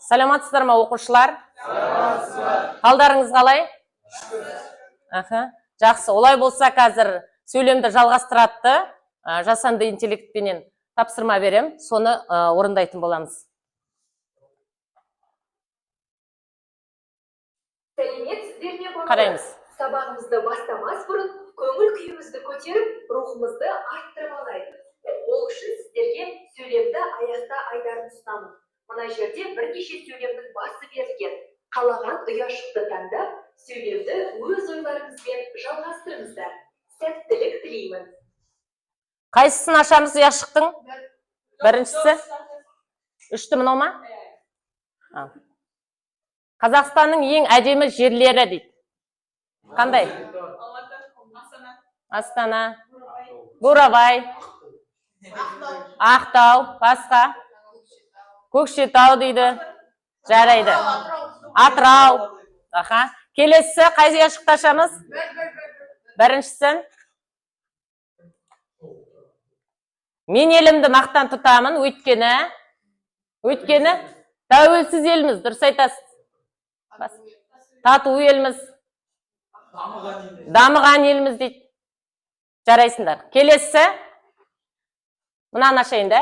Саламатсыздар ма оқушылар? Қалдарыңыз қалай? Жақсы. Олай болса қазір сөйлемді жалғастыратты, жасанды интеллектпенен тапсырма берем, соны орындайтын боламыз. Сәлеметсіздер ме балалар? Қараймыз. Сабағымызды бастамас бұрын көңіл күйімізді көтеріп, рухымызды арттырып алайық. Ол үшін сіздерге сөйлемді аяқта айдарын ұсынамын. Мына жерде бірнеше сөйлемнің басы берілген. Қалаған ұяшықты таңдап, сөйлемді өз ойларыңызбен жалғастырыңыздар. Сәттілік тілеймін. Қайсысын ашамыз ұяшықтың? Біріншісі? Үшті мынау ма? Қазақстанның ең әдемі жерлері дейді. Қандай? Астана, Бурабай, Ақтау, басқа? Көкшетау дейді. Жарайды. Атырау. Келесі қай ұяшықты ашамыз? Біріншісі. Мен елімді мақтан тұтамын, өйткені тәуелсіз елміз, дұрыс айтасыз. Тату елміз, дамыған елміз дейді. Жарайсыңдар. Келесі. Мұнан ашайын да.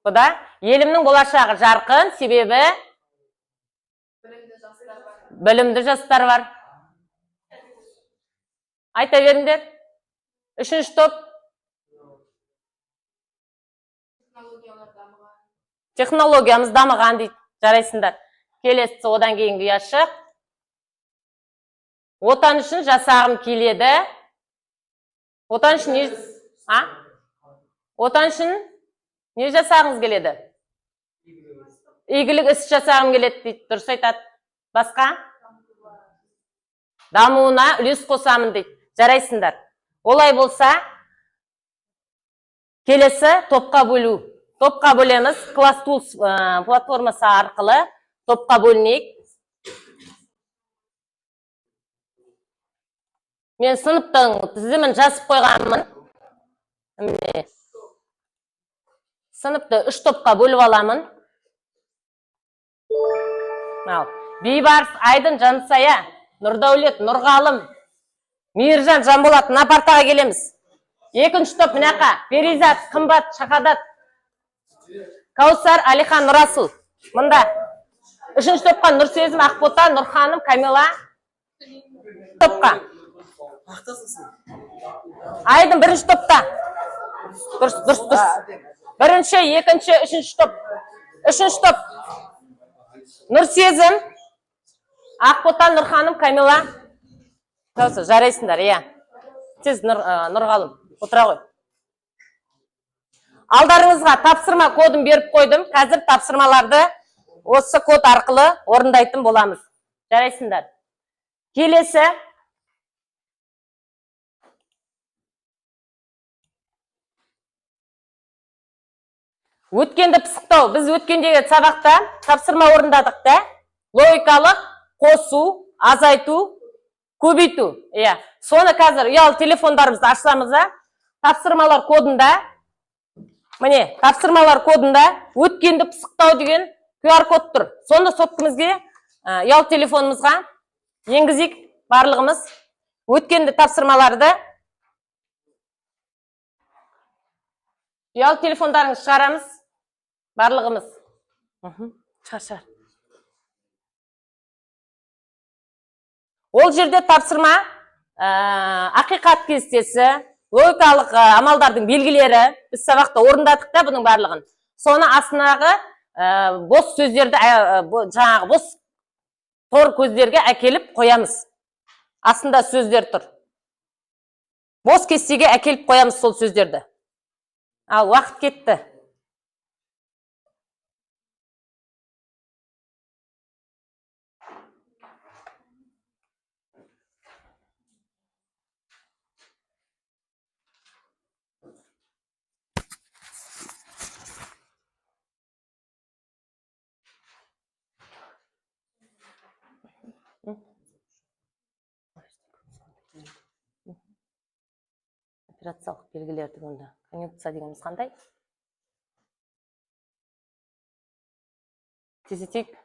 Бұда елімнің болашағы жарқын, себебі білімді жастар бар. Айта беріңдер. Үшінші топ. Технологиямыз дамыған дейді. Жарайсыңдар. Келесі одан кейінгі ұяшық. Отан үшін жасағым келеді. Отан үшін не жасағыңыз келеді? Игілік іс жасағым келеді дейді. Дұрыс айтады. Басқа? Дамуына үлес қосамын дейді. Жарайсыңдар. Олай болса, келесі топқа бөлу. Топқа бөлеміз. Класс Tools платформасы арқылы топқа бөлінейік. Мен сыныптың тізімін жазып қойғанмын. Сыныпты 3 топқа бөліп аламын. Бейбарыс, Айдын, Жансая, Нұрдәулет, Нұрғалым, Мейіржан, Жанболат, мына партаға келеміз. Екінші топ мынақа: Перизат, Қымбат, Шақадат, Каусар, Алихан, Нұрасыл. Мында. Үшінші топқа Нұрсезім, Ақбота, Нұрханым, Камила. Топқа. Айдын бірінші топта. Дұрыс. Бірінші, екінші, үшінші топ. Үшінші топ. Нұрсезім, Ақбота, Нұрханым, Камила. Жарайсыңдар, иә. Сіз Нұрғалым, отыра ғой. Алдарыңызға тапсырма кодын беріп қойдым. Қазір тапсырмаларды осы код арқылы орындайтын боламыз. Жарайсыңдар. Келесі. Өткенді пысықтау. Біз өткендегі сабақта тапсырма орындадық та. Логикалық қосу, азайту, көбейту. Соны қазір ұялы телефондарымызды ашсамыз, тапсырмалар кодында, міне, тапсырмалар кодында өткенді пысықтау деген QR код тұр. Соны соткімізге ұялы телефонымызға енгізейік барлығымыз. Өткенді тапсырмаларды ұялы телефондарыңыз шығарамыз. Барлығымыз. Шығар. Ол жерде тапсырма, ақиқат кестесі, логикалық амалдардың белгілері, біз сабақта орындадық та бұның барлығын. Соны астынағы бос сөздерді, жаңағы бос тор көздерге әкеліп қоямыз. Астында сөздер тұр. Бос кестеге әкеліп қоямыз сол сөздерді. Ал уақыт кетті. Операциялық белгілерді онда. Конъюнкция дегеніміз қандай? тездетейік.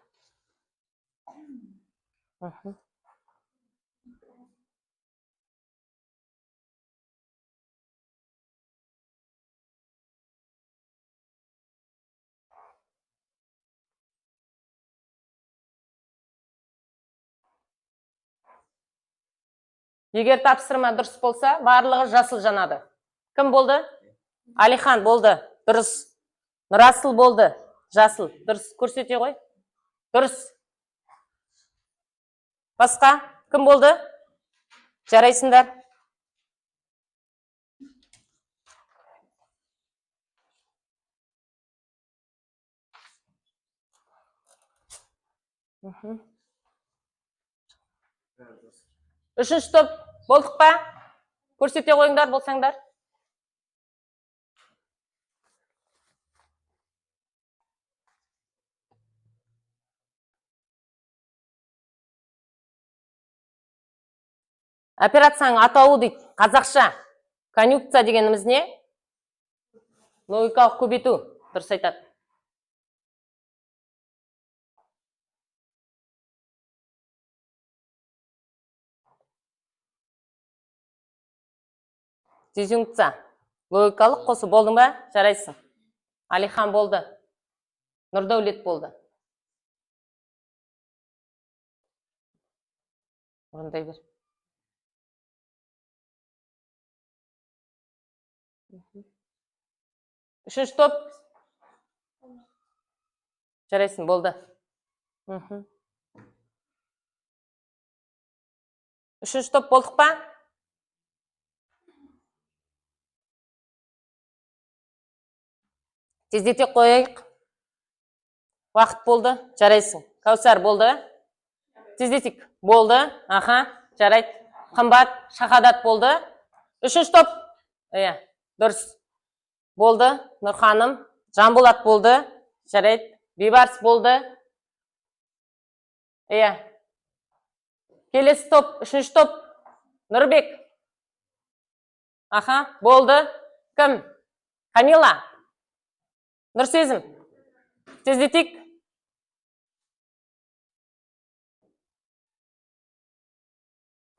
Егер тапсырма дұрыс болса, барлығы жасыл жанады. Кім болды? Алихан болды. Дұрыс. Нұрасыл болды. Жасыл. Дұрыс. Көрсете ғой. Дұрыс. Басқа? Кім болды? Жарайсыңдар. Үшінші топ болдық па? Көрсете қойыңдар болсаңдар. Операцияның атауы дейді, қазақша. Конъюнкция дегеніміз не? Логикалық көбейту. Дұрыс айтады. Дизъюнкция. Логикалық қосу болдың ба? Жарайсың. Алихан болды. Нұрдәулет болды. Орындай бер. Үшінші топ. Жарайсың, болды. Үшінші топ болдық па? Тездете қойайық. Уақыт болды. Жарайсың. Каусар болды. Тездетік. Болды. Аха. Жарайды. Қымбат. Шахадат болды. Үшінші топ. Дұрыс. Болды. Нұрханым. Жанболат болды. Жарайды. Бейбарс болды. Келесі топ. Үшінші топ. Нұрбек. Аха. Болды. Кім? Камила. Нұрсезім. Тездетейік.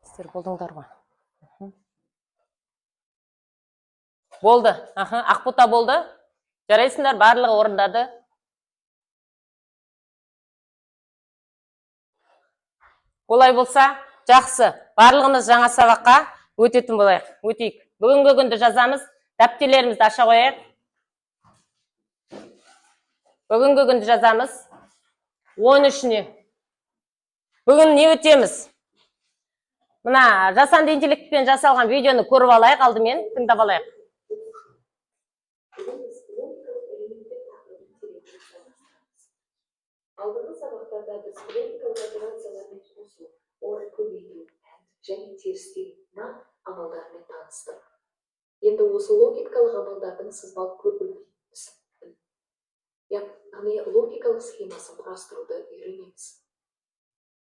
Сіздер болдыңдар ғой. Болды. Ақбота болды. Жарайсыңдар, барлығы орындады. Олай болса, жақсы. Барлығымыз жаңа сабаққа өтетін болайық. Өтейік. Бүгінгі күнді жазамыз. Дәптерлерімізді аша қояйық. Бүгінгі күнді жазамыз. 13-не. Бүгін не өтеміз? Мына жасанды интеллектпен жасалған видеоны көріп алайық, алдымен тыңдап алайық. Алдыңғы сабақтарда біз логикалық операциялармен қосу, оны көбейту және терістеу амалдарымен таныстық. Енді осы логикалық амалдардың сызбалық көрінісін, яғни логикалық схемасын құрастыруды үйренеміз.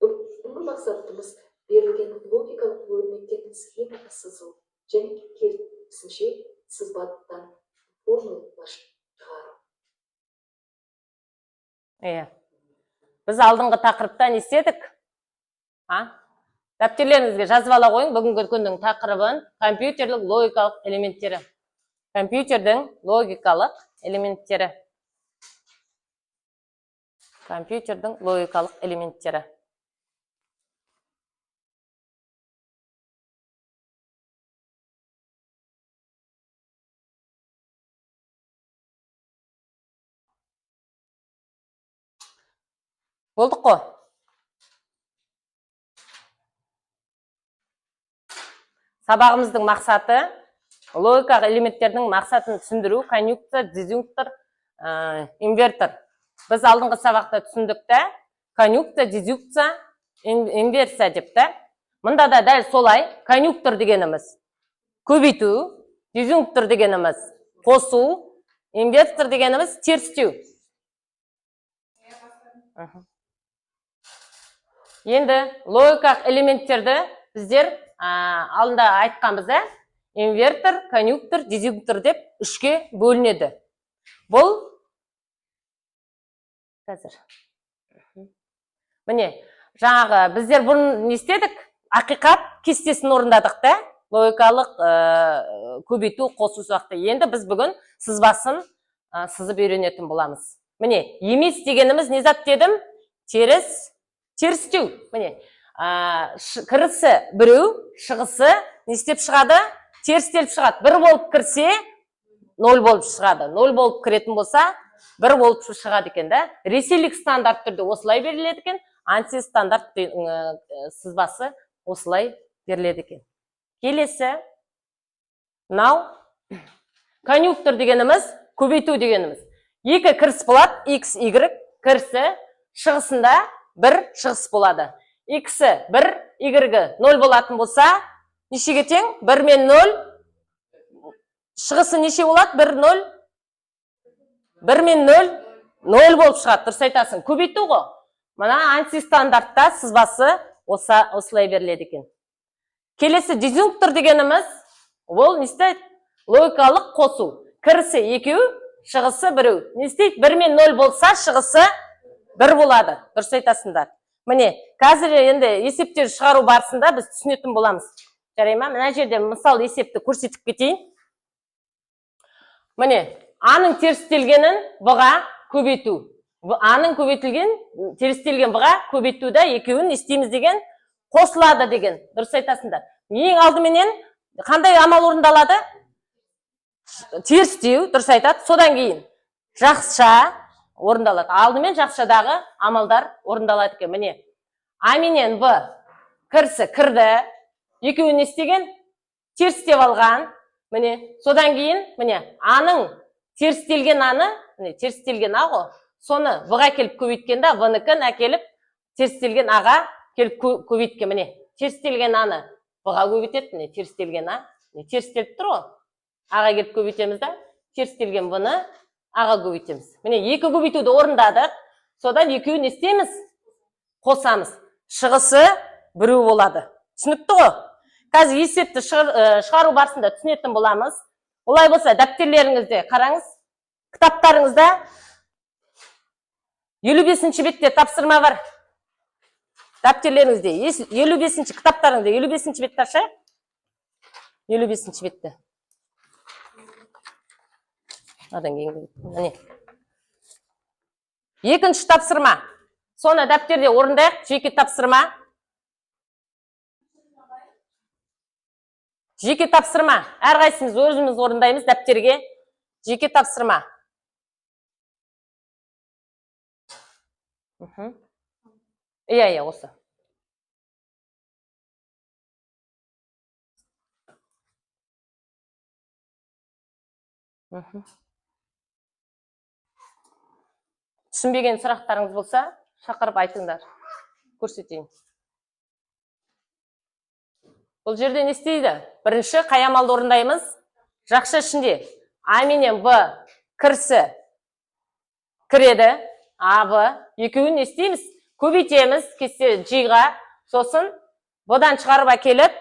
Бүгінгі мақсатымыз берілген логикалық өрнектердің схеманы сызу және керісінше сызбадан формулалар шығару. Біз алдыңғы тақырыпта не істедік? Дәптерлеріңізге жазып ала қойың. Бүгінгі күннің тақырыбын компьютерлік логикалық элементтері. Компьютердің логикалық элементтері. Компьютердің логикалық элементтері. Болдық қой? Сабағымыздың мақсаты, логикалық элементтердің мақсатын түсіндіру, конъюнкция, дизъюнктор, инвертор. Біз алдыңғы сабақта түсіндікті, конъюнкция, дизъюнкция, инверсия депті. Мұнда да дәл солай, конъюнктор дегеніміз көбейту, дизъюнктор дегеніміз қосу, инвертор дегеніміз терістеу. Енді логикалық элементтерді біздер алдында айтқанбыз, инвертор, конъюнктор, дизъюнктор деп үшке бөлінеді. Бұл қазір Міне, жаңағы біздер бұрын не істедік? Ақиқат кестесін орындадық та, логикалық көбейту, қосу сияқты. Енді біз бүгін сызбасын сызып үйренетін боламыз. Міне, емес дегеніміз не зат дедім? Терістеу. Міне, кірісі біреу, шығысы не істеп шығады? Терістеліп шығады. Бір болып кірсе, 0 болып шығады. 0 болып кіретін болса, 1 болып шығады екен да. Ресейлік стандарт түрде осылай беріледі екен, антистандарт сызбасы осылай беріледі екен. Келесі, мынау конъюнктор дегеніміз, көбейту дегеніміз. Екі кіріс болады, x, y, кірісі, шығысында 1 шығыс болады. X-і 1, y-гі 0 болатын болса, нешеге тең? 1 мен 0. Шығысы неше болады? 1, 0. 1 мен 0. 0 болып шығады, дұрыс айтасың. Көбейту ғой. Мына антистандартта сызбасы осылай беріледі екен. Келесі дизъюнктор дегеніміз, ол не істейді? Логикалық қосу. Кірісі 2, шығысы 1. Не істейді? 1 мен 0 болса, шығысы 1 болады. Дұрыс айтасыңдар. Міне, қазір енді есептер шығару барысында біз түсінетін боламыз. Жарай ма? Мына жерде мысал есепті көрсетіп кетейін. Міне, А-ның терістелгенін В-ға көбейту. А-ның көбейтілген, терістелген В-ға көбейтуді екеуін не істейміз деген? Қосылады деген. Дұрыс айтасыңдар. Ең алдыменен қандай амал орындалады? Терістеу, дұрыс айтады. Содан кейін жақсыша орындалады. Алдымен жақсыдағы амалдар орындалады екен. Міне, А менен В кірісі кірді. Екеуін не істеген? Терістеп алған. Міне, содан кейін, міне, А-ның терістелген А-ны, міне, терістелген А ғой, соны В-ға келіп көбейткенде, В-нікін әкеліп терістелген А-ға келіп көбейткен. Міне, терістелген А-ны В-ға көбейтеді, міне, терістелген А, міне, терістеліп тұр ғой. А-ға келіп көбейтеміз да, терістелген В-ны А-ға көбейтеміз. Міне, екі көбейтуді орындадық. Содан екеуін не істейміз? Қосамыз. Шығысы біреу болады. Түсінікті ғой? Қазір есепті шығару барысында түсінетін боламыз. Олай болса, дәптерлеріңізде қараңыз. Кітаптарыңызда 55-ші бетте тапсырма бар. Дәптерлеріңізде 55-ші кітаптарыңызда 55-ші бетті аша. 55-ші бетті. Адан кейін. Міне. Екінші тапсырма. Соны дәптерде орындайық. Жеке тапсырма. Жеке тапсырма. Әрқайсымыз өзіміз орындаймыз дәптерге. Жеке тапсырма. Иә, осы. Түсінбеген сұрақтарыңыз болса, шақырып айтыңдар. Көрсетейін. Бұл жерде не істейді? Бірінші қай амалды орындаймыз? Жақша ішінде А менен В кірісі кіреді. А, В. Екеуін не істейміз? Көбейтеміз кесте Ж-ға. Сосын В-дан шығарып әкеліп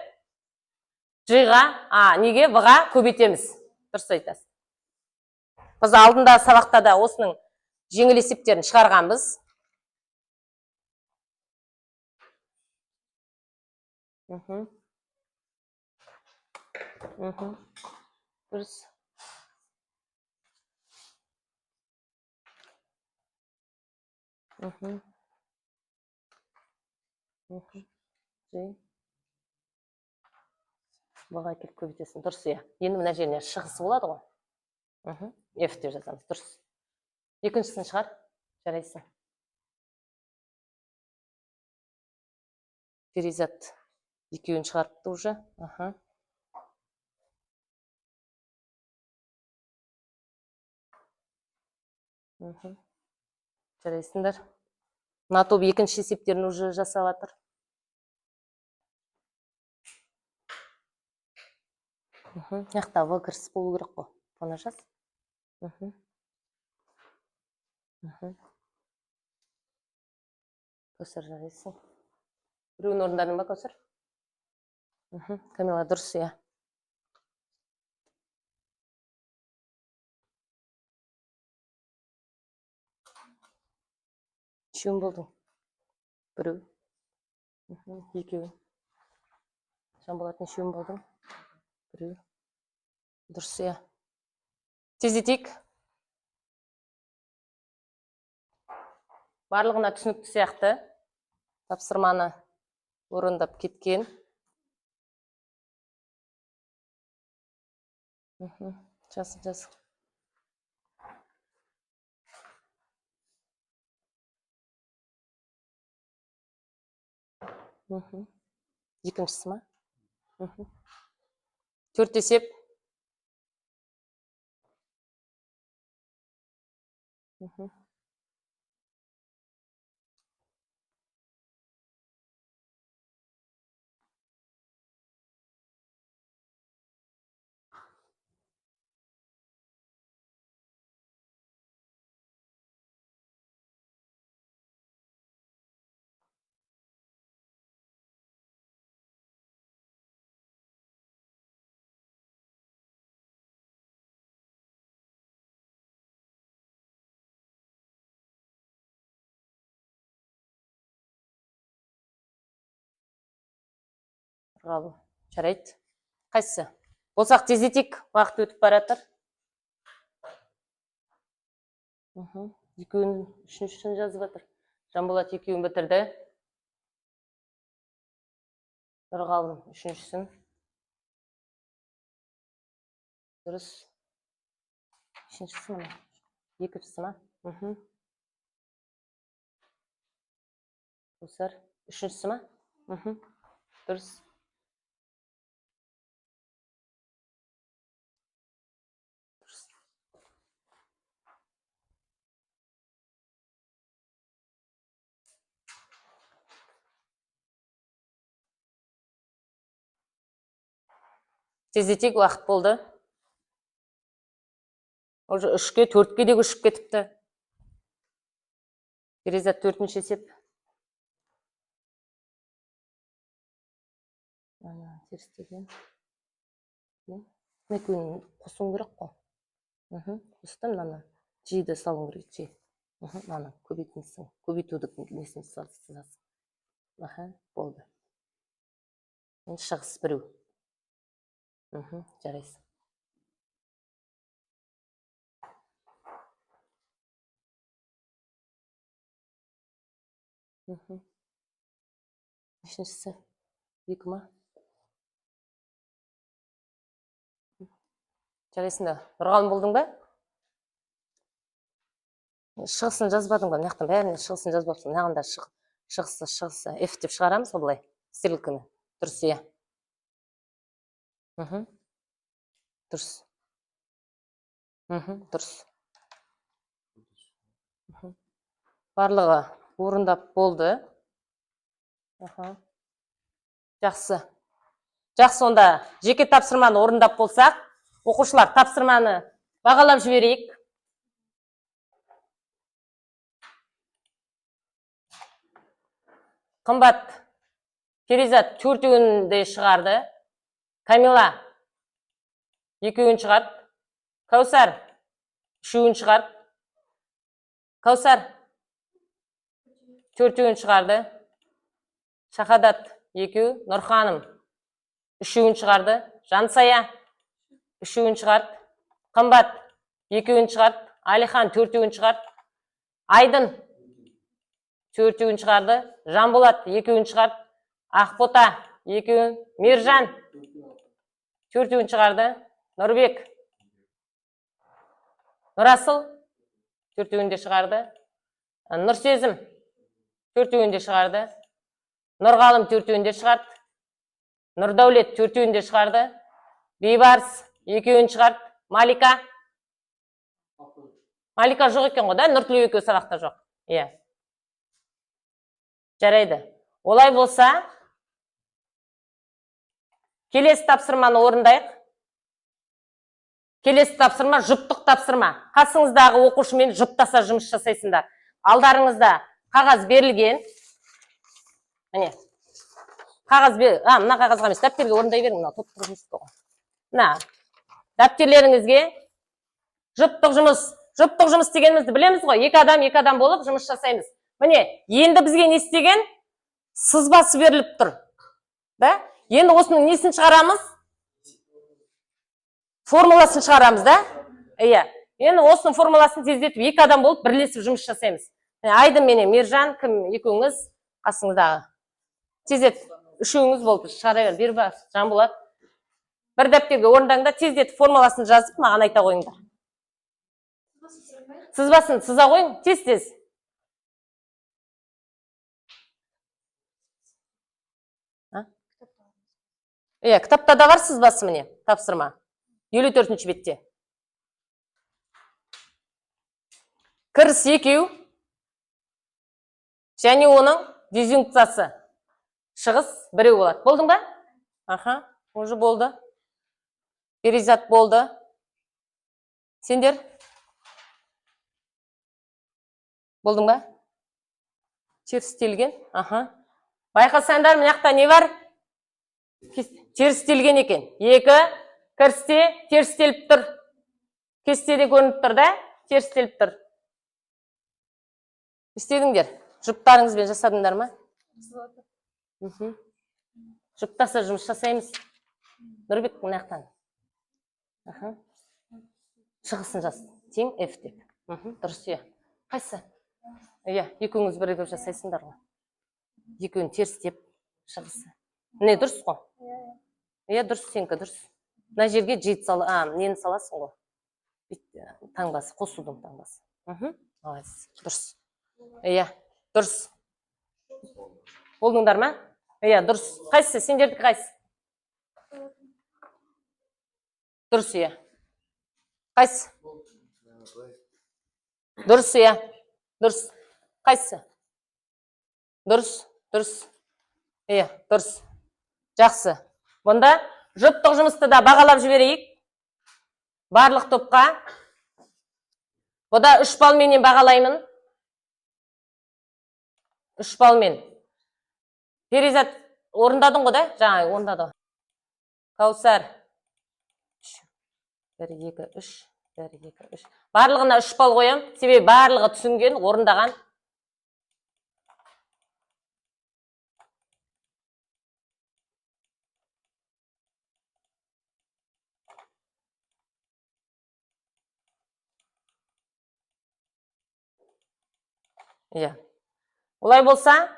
Ж-ға, неге? В-ға көбейтеміз. Дұрыс айтасыз. Біз алдында сабақта да осының жеңіл есептерін шығарғанбыз. Дұрыс. Бұға келіп көбейтесің. Дұрыс, иә. Енді мына жеріне шығысы болады ғой. F деп жазамыз. Дұрыс. Екіншісін шығар. Жарайсың. Перизат екеуін шығарыпты уже. Жарайсыңдар. Мына топ екінші есептерін уже жасап жатыр. Яқта В кіріс болу керек қой. Бұны жаз. Көсір жарайсың. Біреуін орындардың ба, Көсір? Камила, дұрыс, иә. Нешеуін болдың? Біреу. Екеуін. Жанболат нешеуін болдың? Біреу. Дұрыс, иә. Тездетейік. Барлығына түсінікті сияқты. Тапсырманы орындап кеткен. Жаз. Екіншісі ма? 4 есеп. Жарайды. Қайсысы? Болсақ тездетейік. Уақыт өтіп баратыр. Екеуін үшіншісін жазып жатыр. Жанболат екеуін бітірді. Нұрғалым үшіншісін. Дұрыс. Үшіншісі ма? Екіншісі ма? Қосар. Үшіншісі ма? Дұрыс. Тездетейік, уақыт болды. Уже 3-ке, 4-ке де көшіп кетіпті. Перизат 4-ші есеп. Терістеген. Екеуін қосуың керек қой. Қостым, мынаны жиді салың керек, жи. Мынаны көбейтінсің. Көбейтуді несін сызасың. Болды. Шығыс біреу. Жарайсың. Үшіншісі. 2 ма? Жарайсың да. Нұрғалым болдың ба? Шығысын жазбадың ба? Мынаяқтан бәріне шығысын жазбапсың. Мынағында шығысы. F деп шығарамыз олай. Стрелканы. Дұрыс, иә. Дұрыс. Дұрыс. Барлығы орындап болды. Жақсы. Жақсы, онда жеке тапсырманы орындап болсақ, оқушылар тапсырманы бағалап жіберейік. Қымбат, Перизат 4-ін де шығарды. Камила 2-ін шығарды. Каусар 3-ін шығарды. Каусар 4-ін шығарды. Шахадат 2, Нұрханым 3-ін шығарды. Жансая 3-ін шығарды. Қымбат 2-ін шығарды. Алихан 4-ін шығарды. Айдын 4-ін шығарды. Жанболат 2-ін шығарды. Ақбота 2-ін. Мержан 4-ін шығарды. Нұрбек. Нұрасыл 4-ін де шығарды. Нұрсезім 4-ін де шығарды. Нұрғалым 4-ін де шығарды. Нұрдаулет 4-ін де шығарды. Бейбарыс 2-ін шығарды. Малика. Малика жоқ екен ғой да? Нұртілеу екеуі сабақта жоқ. Иә. Жарайды. Олай болса, келесі тапсырманы орындайық. Келесі тапсырма жұптық тапсырма. Қасыңыздағы оқушымен жұптаса жұмыс жасайсыңдар. Алдарыңызда қағаз берілген. Міне. Мына қағазға емес, дәптерге орындай берің. Мына дәптерлеріңізге жұптық жұмыс дегенімізді білеміз ғой. Екі адам болып жұмыс жасаймыз. Міне, енді бізге не істеген? Сызбасы беріліп тұр. Да? Енді осының несін шығарамыз? Формуласын шығарамыз, да? Иә. Енді осының формуласын тездетіп, 2 адам болып бірлесіп жұмыс жасаймыз. Айдын менен Мержан, кім екеуіңіз қасыңыздағы. Тездетіп, үшеуіңіз болып шығара бер. Бер бар, Жанболат. Бір дәптерге орындаңда тездетіп формуласын жазып, маған айта қойыңдар. Сызбасын сыза қойың, тез-тез. Иә, кітапта да бар сызбасы міне, тапсырма. 54-ші бетте. Кіріс екеу, және оның дизъюнкциясы. Шығыс біреу болады. Болдың ба? Аха, уже болды. Перизат болды. Сендер? Болдың ба? Терістелген. Аха. Байқасаңдар, мынақта не бар? Терістелген екен. 2 кірісте терістеліп тұр. Кестеде көрініп тұр да? Терістеліп тұр. Істедіңдер? Жұптарыңызбен жасадыңдар ма? Жұптаса жұмыс жасаймыз. Нұрбек мынақтан. Шығысын жаз. Тең F деп. Дұрыс иә. Қайсы? Иә, екеуіңіз бірігіп жасайсыңдар ғой. Екеуін терістеп шығысы. Не дұрыс қой? Иә, дұрыс, сенкі дұрыс. Мына жерге жеті салы, нені саласың ғой? Таңбасы, қосудың таңбасы. Дұрыс. Иә, дұрыс. Болдыңдар ма? Иә, дұрыс. Қайсы? Сендердікі қайсы? Дұрыс, иә. Қайсы? Дұрыс, иә. Дұрыс. Қайсы? Дұрыс, дұрыс. Иә, дұрыс. Жақсы. Бұнда жұптық жұмысты да бағалап жіберейік. Барлық топқа. Бұда 3 балменен бағалаймын. 3 балмен. Перизат орындадың ғой да? Жаңа орындады. Каусар. 1, 2, 3. 1, 2, 3. Барлығына 3 бал қоям. Себебі барлығы түсінген, орындаған. Иә. Олай болса,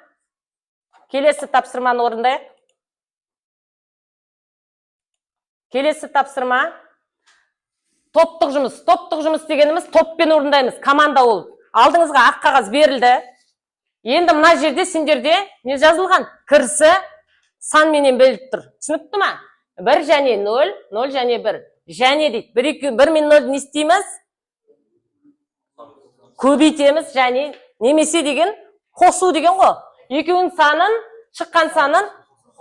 келесі тапсырманы орындайық. Келесі тапсырма топтық жұмыс. Топтық жұмыс дегеніміз топпен орындаймыз. Команда ол. Алдыңызға ақ қағаз берілді. Енді мына жерде сендерде не жазылған? Кірісі санменен бөліп тұр. Түсінікті ма? 1 және 0, 0 және 1. Және дейді. 1 мен 0 не істейміз? Көбейтеміз және немесе деген қосу деген ғой. Екеуінің санын, шыққан санын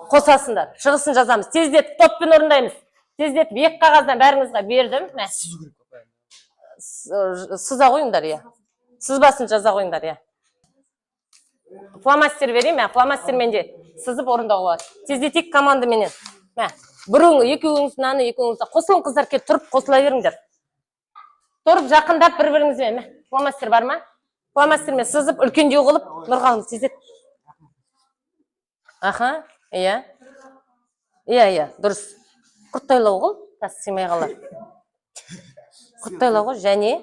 қосасыңдар. Шығысын жазамыз. Тездетіп топпен орындаймыз. Тездетіп 2 қағаздан бәріңізге бердім. Сыза қойыңдар, иә. Сызбасын жаза қойыңдар, иә. Фломастер берейін, фломастермен де сызып орындауға болады. Тездетейік командаменен. Екеуіңіз наны, екеуіңіз қосылың қыздар, кел тұрып қосыла беріңдер. Тұрып жақындап бір-біріңізбен. Фломастер бар ма? Фломастермен сызып, үлкендеу қылып, Нұрғалым тездет. Аха, иә. Иә, дұрыс. Құрттайлау қыл, тас симай қалар. Құрттайлау қыл, және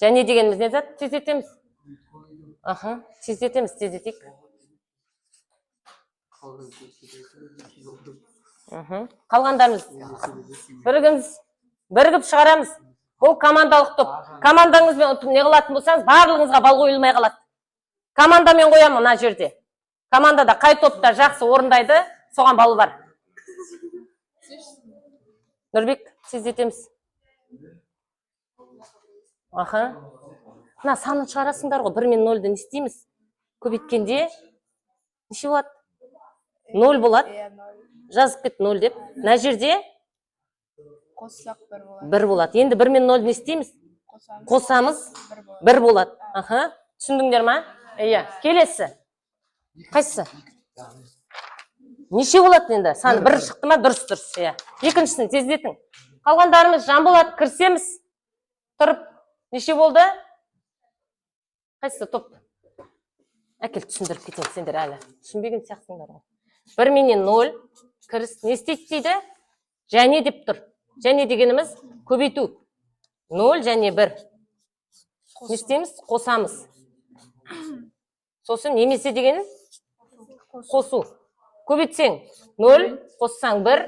дегеніміз не зат? Тездетеміз. Аха, тездетеміз, тездетейік. Қалғандарымыз бірігіп шығарамыз. Бұл командалық топ. Командаңызбен не қылатын болсаңыз, барлығыңызға бал қойылмай қалады. Командамен қоямын мына жерде. Командада қай топта жақсы орындайды, соған балы бар. Нұрбек, тездетеміз. Аха. Мына санын шығарасыңдар ғой, 1 мен 0-ды не істейміз? Көбейткенде неше болады? 0 болады. Жазып кет 0 деп. Мына жерде қоссақ 1 болады. 1 болады. Енді 1 мен 0 не істейміз? Қосамыз 1 болады. Аха. Түсіндіңдер ма? Иә. Келесі. Қайсы? Неше болады енді? Саны 1 шықты ма? Дұрыс. Иә. Екіншісін тездетің. Қалғандарымыз Жанболат, кірсеміз. Тұрып. Неше болды? Қайсы топ? Әкел түсіндіріп кетейін, сендер әлі. Түсінбеген сияқтысыңдар ғой. 1 менен 0 кіріс не істейді дейді? Және деп тұр. Және дегеніміз көбейту. 0 және 1. Не істейміз? Қосамыз. Сосын немесе дегені? Қосу. Көбейтсең 0, қоссаң 1,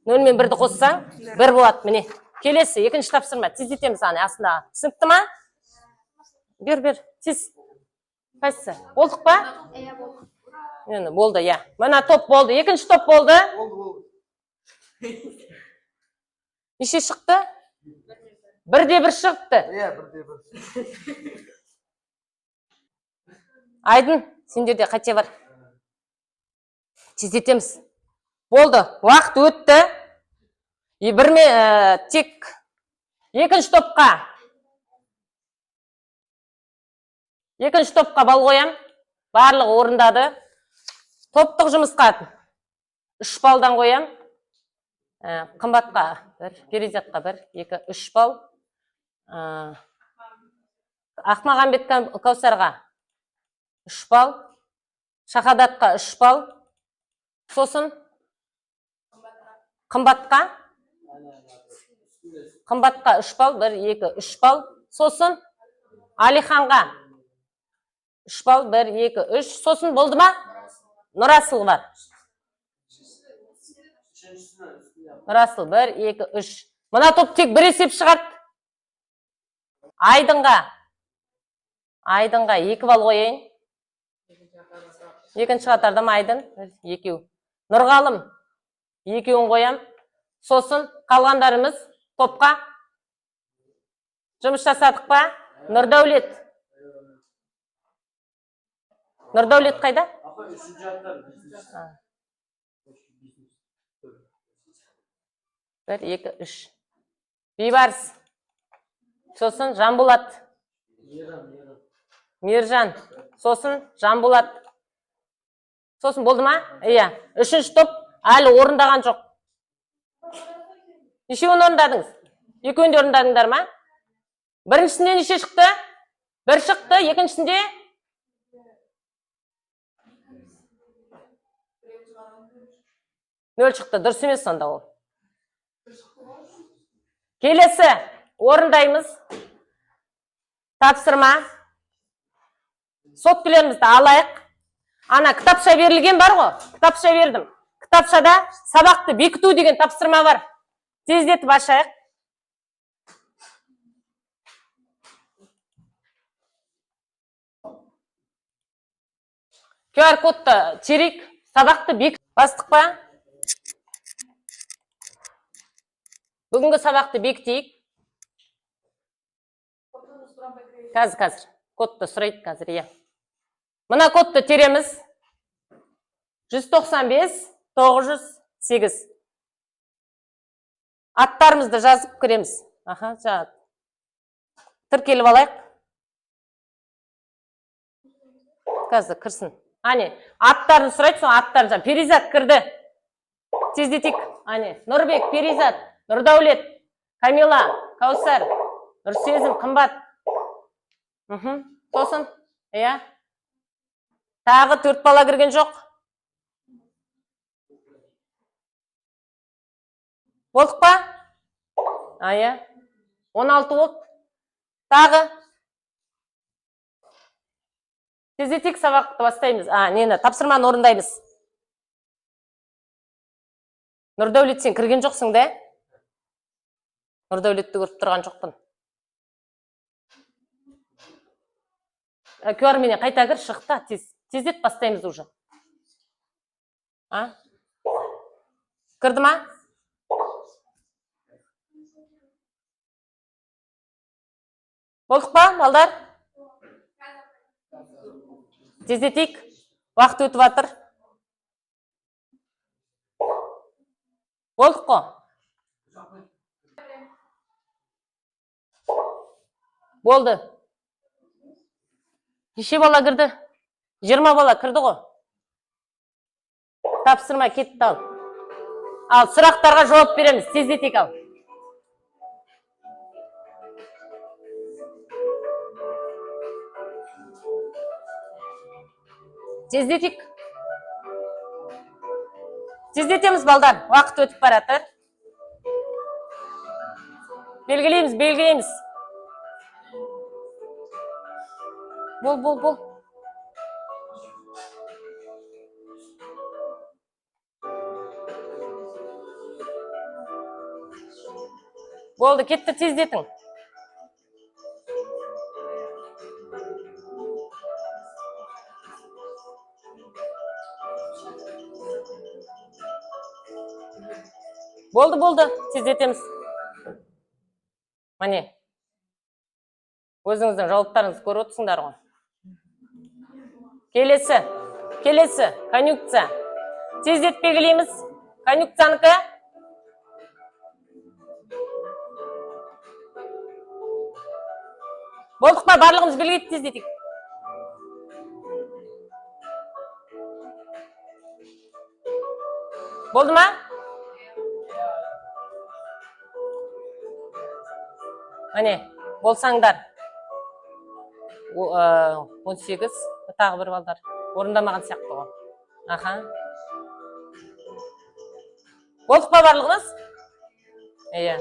0 мен 1-ді қоссаң 1 болады. Міне. Келесі, екінші тапсырма. Тездетеміз аны астындағы. Түсінікті ма? Бер. Тез. Қайсысы? Болдық па? Енді болды, я. Мына топ болды. Екінші топ болды. Неше шықты? 1-де 1 шықты. Айдын, сендерде қате бар. Тездетеміз. Болды. Уақыт өтті. Тек екінші топқа. Екінші топқа бал қоям. Барлығы орындады. Топтық жұмысқа 3 балдан қоям. Қымбатқа 1, Перизатқа 1, 2, 3 бал. Ақмағамбет Каусарға 3 бал. Шахадатқа 3 бал. Сосын қымбатқа 3 бал, 1, 2, 3 бал. Сосын Алиханға 3 бал, 1, 2, 3. Сосын болды ма? Нұрасыл бар. Нұрасыл 1, 2, 3. Мұна топ тек бір есеп шығарды. Айдынға 2 бал қойайын. Екінші қатарда Айдын 2. Нұрғалым 2-ін қоям. Сосын қалғандарымыз топқа жұмыс жасадық па? Нұрдәулет. Нұрдәулет қайда? 1, 2, 3. Бейбарыс. Сосын Жанболат. Мержан. Сосын Жанболат. Сосын болды ма? Иә. Үшінші топ әлі орындаған жоқ. Нешеуін орындадыңыз? Екеуінде орындадыңдар ма? Біріншісінде неше шықты? 1 шықты, екіншісінде? 0 шықты. Дұрыс емес сонда ол. Келесі орындаймыз. Тапсырма. Соткілерімізді алайық. Ана кітапша берілген бар ғой? Кітапша бердім. Кітапшада сабақты бекіту деген тапсырма бар. Тездетіп ашайық. QR кодты терек, сабақты бекітіп бастық па? Бүгінгі сабақты бекітейік. Қазір. Кодты сұрайды қазір, иә. Мына кодты тереміз. 195, 908. Аттарымызды жазып кіреміз. Жазып. Тіркеліп алайық. Қазір кірсін. Ане, аттарын сұрайды, соң аттарын. Перизат кірді. Тездетейік. Ане, Нұрбек, Перизат, Нұрдәулет, Камила, Каусар, Нұрсезім, Қымбат. Сосын, иә. Тағы 4 бала кірген жоқ. Болдық па? Иә. 16 болды. Тағы. Тездетейік, сабақты бастаймыз. Нені, тапсырманы орындаймыз. Нұрдәулет, сен кірген жоқсың да? Нұрдәулетті көріп тұрған жоқпын. QR менен қайта кір, шықта, тездет бастаймыз уже. Кірді ма? Болдық па, балдар? Тездетейік. Уақыт өтіп атыр. Болдық қо? Болды. Неше бала кірді? 20 бала кірді ғой. Тапсырма кетті ал. Ал, сұрақтарға жауап береміз. Тездетейік ал. Тездетик. Тездетеміз балдар. Уақыт өтіп баратыр. Белгілейміз. Бол. Болды, кетті тездетің. Болды, тездетеміз. Міне. Өзіңіздің жауаптарыңызды көріп отырсыңдар ғой. Келесі, конъюнкция. Тездет белгілейміз. Конъюнкциянікі. Болдық па, барлығымыз белгілейді тездетік. Болды ма? Міне, болсаңдар. 18, тағы бір балдар. Орындамаған сияқты ғой. Аха. Болдық па барлығымыз? Иә.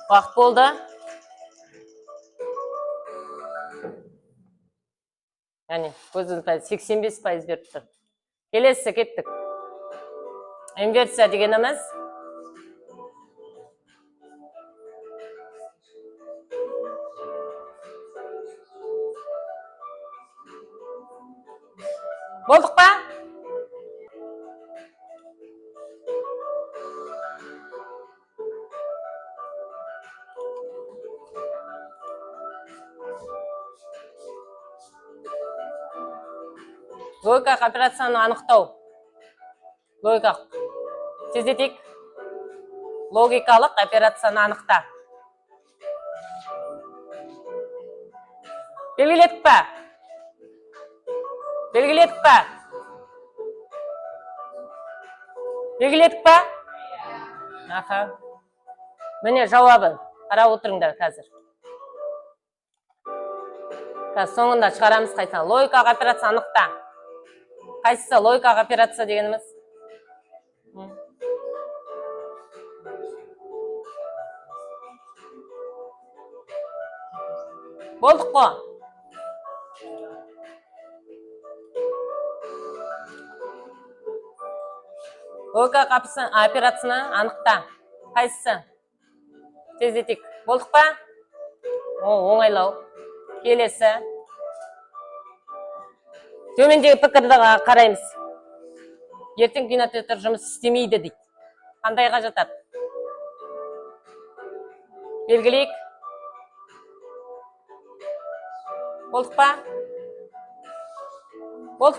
Уақыт болды. Яғни, көзіңіз 85% беріп тұр. Келесі кеттік. Инверсия дегеніміз. Болдық па? Логикалық операцияны анықтау. Тездетик. Логикалық операцияны анықта. Белгіледік па? Аха. Міне жауабын. Қарап отырыңдар қазір. Соңында шығарамыз қайсан. Логикалық операция анықта. Қайсысы логикалық операция дегеніміз? Болдық қо? Логикалық операцияны анықта. Қайсысы? Тездетик. Болдық па? Оңайлау. Келесі. Төмендегі пікірді қараймыз. Ертең кинотеатр жұмыс істемейді дейді. Қандайға жатады? Белгілейік. Болдық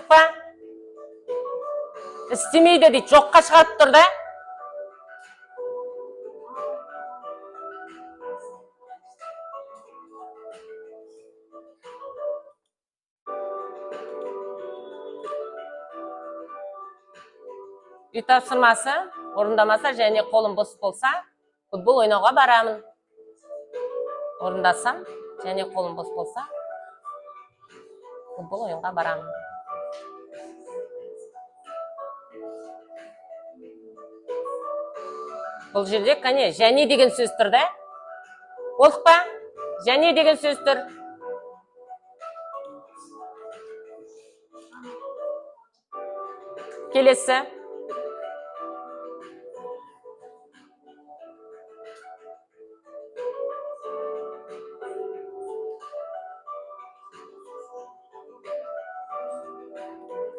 па? Істемейді дейді. Жоққа шығарып тұр да. Үй тапсырмасы орындамаса және қолым бос болса, футбол ойнауға барамын. Орындасам және қолым бос болса, футбол ойынға барамын. Бұл жерде, қане, және деген сөз тұр да. Болдық па? Және деген сөз тұр. Келесі.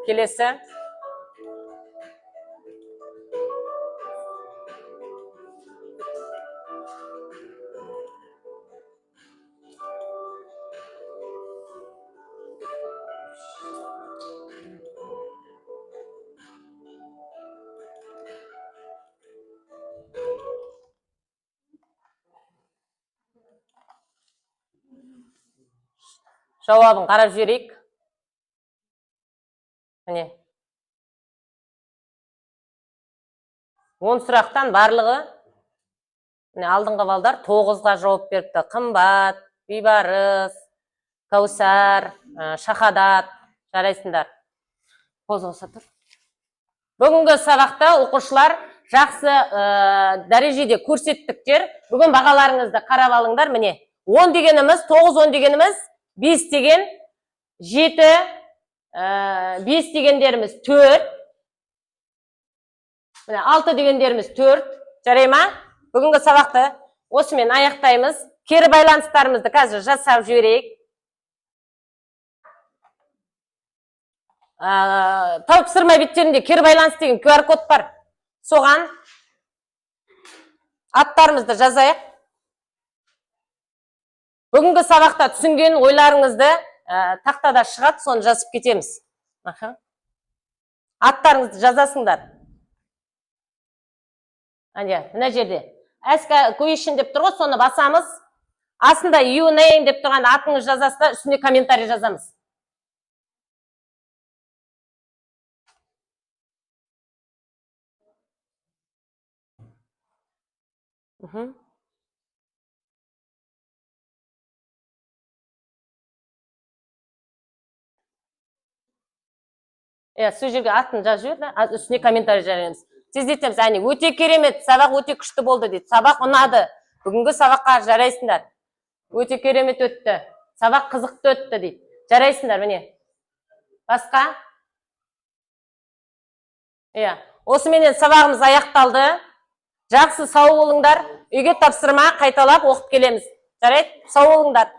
Келесі. Жауабын қарап жіберейік. Міне. 10 сұрақтан барлығы, алдыңғы балдар 9-ға жауап беріпті. Қымбат, Бейбарыс, Каусар, Шахадат, жарайсыңдар. Қозғалса тұр. Бүгінгі сабақта оқушылар жақсы дәрежеде көрсеттіктер. Бүгін бағаларыңызды қарап алыңдар. Міне, 10 дегеніміз, 9-10 дегеніміз, 5 деген 7, 5 дегендеріміз 4, 6 дегендеріміз 4, жарай ма? Бүгінгі сабақты осымен аяқтаймыз. Кері байланыстарымызды қазір жасап жіберейік. Тапсырма беттерінде кері байланыс деген QR код бар. Соған аттарымызды жазайық. Бүгінгі сабақта түсінген ойларыңызды тақтада шығады, соны жазып кетеміз. Аттарыңызды жазасыңдар. Мына жерде. Әскі көйшін деп тұрғы, соны басамыз. Асында your name деп тұрған атыңыз жазасыздар, үстіне комментарий жазамыз. Сол жерге атын жазып жібер, үстіне комментарий жараймыз. Тездетеміз, өте керемет, сабақ өте күшті болды дейді. Сабақ ұнады. Бүгінгі сабаққа жарайсыңдар. Өте керемет өтті. Сабақ қызықты өтті дейді. Жарайсыңдар, міне. Басқа? Осыменен сабағымыз аяқталды. Жақсы, сау болыңдар. Үйге тапсырма қайталап оқып келеміз. Жарайды? Сау болыңдар.